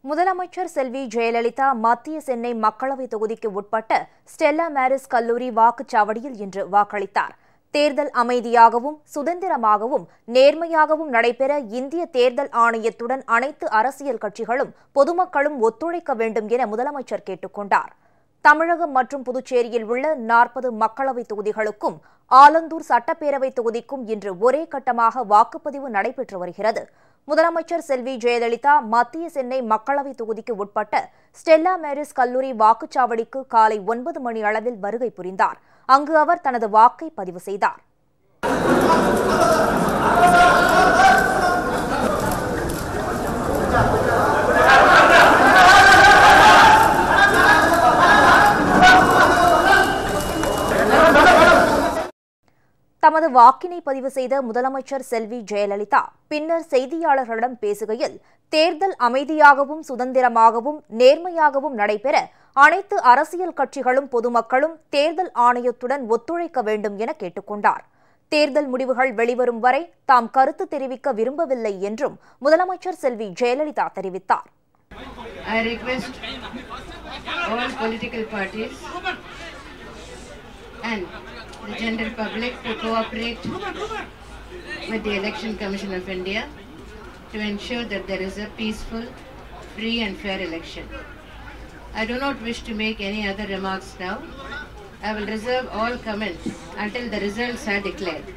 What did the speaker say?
முதலமைச்சர் செல்வி ஜெயலலிதா மத்திய சென்னை மக்களவை தொகுதிக்கு உட்பட்ட ஸ்டெல்லா மேரிஸ் கல்லூரி வாக்குச்சாவடியில் இன்று வாக்களித்தார். தேர்தல் அமைதியாகவும் சுதந்திரமாகவும் நேர்மையாகவும் நடைபெற இந்திய தேர்தல் ஆணையத்துடன் அனைத்து அரசியல் கட்சிகளும் பொதுமக்களும் ஒத்துழைக்க வேண்டும் என முதலமைச்சர் கேட்டுக் கொண்டார். தமிழகம் மற்றும் புதுச்சேரியில் உள்ள 40 மக்களவை தொகுதிகளுக்கும் ஆலந்தூர் சட்டப்பேரவை தொகுதிக்கும் இன்று ஒரே கட்டமாக வாக்குப்பதிவு நடைபெற்று வருகிறது. முதலமைச்சர் செல்வி ஜெயலலிதா மத்திய சென்னை மக்களவை தொகுதிக்கு உட்பட்ட ஸ்டெல்லா மேரிஸ் கல்லூரி வாக்குச்சாவடிக்கு காலை 9 மணி அளவில் வருகை புரிந்தார். அங்கு அவர் தனது வாக்கை பதிவு செய்தார். தமது வாக்கினை பதிவு செய்த முதலமைச்சர் செல்வி ஜெயலலிதா பின்னர் செய்தியாளர்களிடம் பேசுகையில், தேர்தல் அமைதியாகவும் சுதந்திரமாகவும் நேர்மையாகவும் நடைபெற அனைத்து அரசியல் கட்சிகளும் பொதுமக்களும் தேர்தல் ஆணையத்துடன் ஒத்துழைக்க வேண்டும் என கேட்டுக் கொண்டார். தேர்தல் முடிவுகள் வெளிவரும் வரை தாம் கருத்து தெரிவிக்க விரும்பவில்லை என்றும் முதலமைச்சர் செல்வி ஜெயலலிதா தெரிவித்தார். I request all political parties and the general public to cooperate with the Election Commission of India to ensure that there is a peaceful, free and fair election. I do not wish to make any other remarks now. I will reserve all comments until the results are declared.